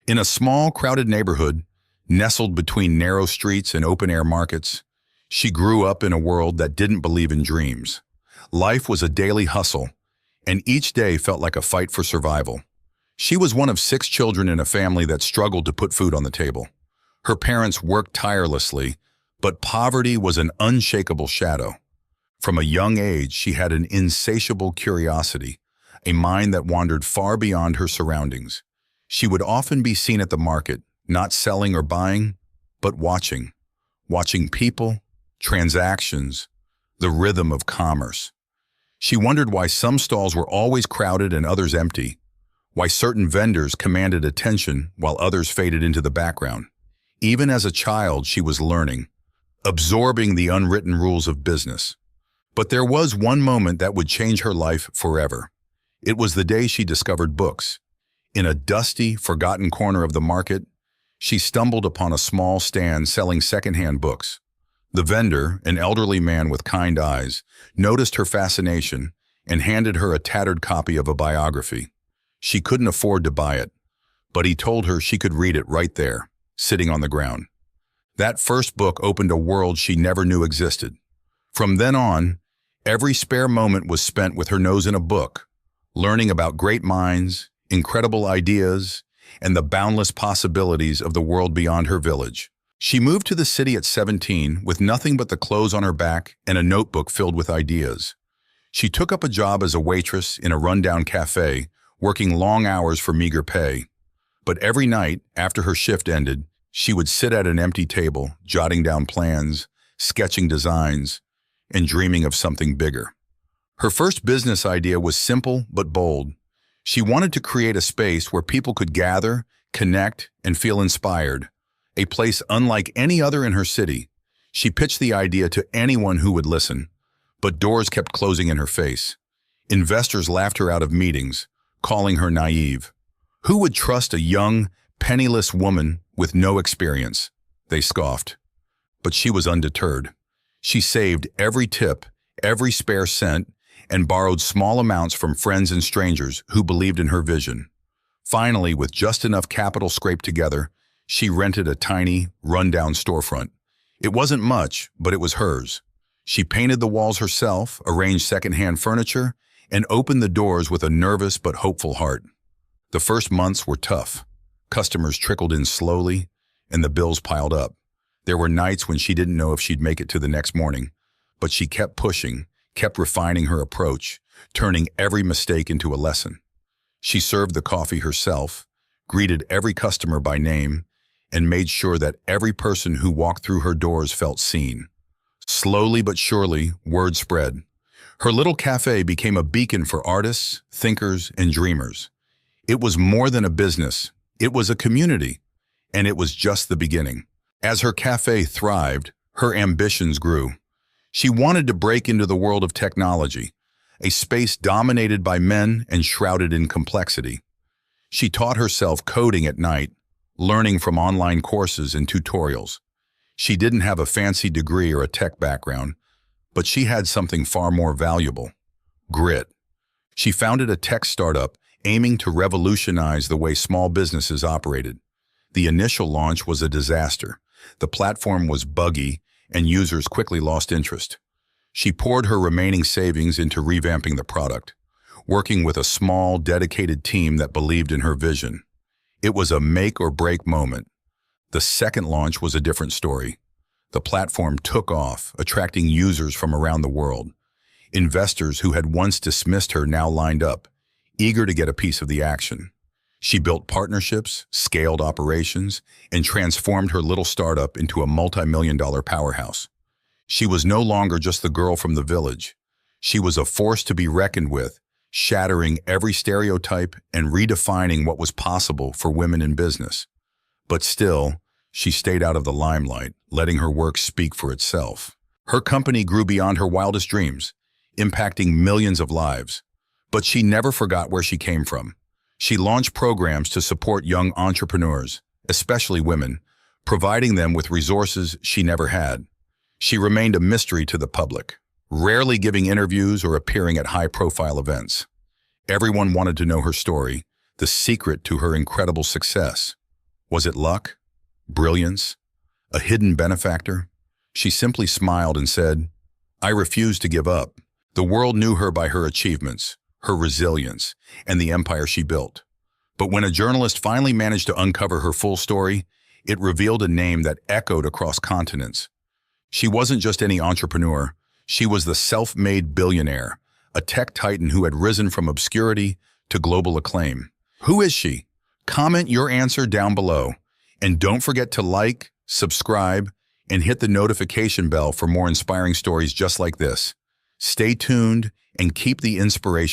In a small, crowded neighborhood, nestled between narrow streets and open-air markets, she grew up in a world that didn't believe in dreams. Life was a daily hustle, and each day felt like a fight for survival. She was one of 6 children in a family that struggled to put food on the table. Her parents worked tirelessly, but poverty was an unshakable shadow. From a young age, she had an insatiable curiosity, a mind that wandered far beyond her surroundings. She would often be seen at the market, not selling or buying, but watching people, transactions, the rhythm of commerce. She wondered why some stalls were always crowded and others empty, why certain vendors commanded attention while others faded into the background. Even as a child, she was learning, absorbing the unwritten rules of business. But there was one moment that would change her life forever. It was the day she discovered books. In a dusty, forgotten corner of the market, she stumbled upon a small stand selling secondhand books. The vendor, an elderly man with kind eyes, noticed her fascination and handed her a tattered copy of a biography. She couldn't afford to buy it, but he told her she could read it right there, sitting on the ground. That first book opened a world she never knew existed. From then on, every spare moment was spent with her nose in a book, learning about great minds, incredible ideas, and the boundless possibilities of the world beyond her village. She moved to the city at 17 with nothing but the clothes on her back and a notebook filled with ideas. She took up a job as a waitress in a rundown cafe, working long hours for meager pay. But every night, after her shift ended, she would sit at an empty table, jotting down plans, sketching designs, and dreaming of something bigger. Her first business idea was simple but bold. She wanted to create a space where people could gather, connect, and feel inspired, a place unlike any other in her city. She pitched the idea to anyone who would listen, but doors kept closing in her face. Investors laughed her out of meetings, calling her naive. Who would trust a young, penniless woman with no experience? They scoffed. But she was undeterred. She saved every tip, every spare cent, and borrowed small amounts from friends and strangers who believed in her vision. Finally, with just enough capital scraped together, she rented a tiny, rundown storefront. It wasn't much, but it was hers. She painted the walls herself, arranged secondhand furniture, and opened the doors with a nervous but hopeful heart. The first months were tough. Customers trickled in slowly, and the bills piled up. There were nights when she didn't know if she'd make it to the next morning, but she kept pushing, kept refining her approach, turning every mistake into a lesson. She served the coffee herself, greeted every customer by name, and made sure that every person who walked through her doors felt seen. Slowly but surely, word spread. Her little cafe became a beacon for artists, thinkers, and dreamers. It was more than a business. It was a community, and it was just the beginning. As her cafe thrived, her ambitions grew. She wanted to break into the world of technology, a space dominated by men and shrouded in complexity. She taught herself coding at night, learning from online courses and tutorials. She didn't have a fancy degree or a tech background, but she had something far more valuable: grit. She founded a tech startup aiming to revolutionize the way small businesses operated. The initial launch was a disaster. The platform was buggy, and users quickly lost interest. She poured her remaining savings into revamping the product, working with a small, dedicated team that believed in her vision. It was a make-or-break moment. The second launch was a different story. The platform took off, attracting users from around the world. Investors who had once dismissed her now lined up, eager to get a piece of the action. She built partnerships, scaled operations, and transformed her little startup into a multi-million-dollar powerhouse. She was no longer just the girl from the village. She was a force to be reckoned with, shattering every stereotype and redefining what was possible for women in business. But still, she stayed out of the limelight, letting her work speak for itself. Her company grew beyond her wildest dreams, impacting millions of lives. But she never forgot where she came from. She launched programs to support young entrepreneurs, especially women, providing them with resources she never had. She remained a mystery to the public, rarely giving interviews or appearing at high-profile events. Everyone wanted to know her story, the secret to her incredible success. Was it luck? Brilliance? A hidden benefactor? She simply smiled and said, "I refuse to give up." The world knew her by her achievements, her resilience, and the empire she built. But when a journalist finally managed to uncover her full story, it revealed a name that echoed across continents. She wasn't just any entrepreneur. She was the self-made billionaire, a tech titan who had risen from obscurity to global acclaim. Who is she? Comment your answer down below. And don't forget to like, subscribe, and hit the notification bell for more inspiring stories just like this. Stay tuned and keep the inspiration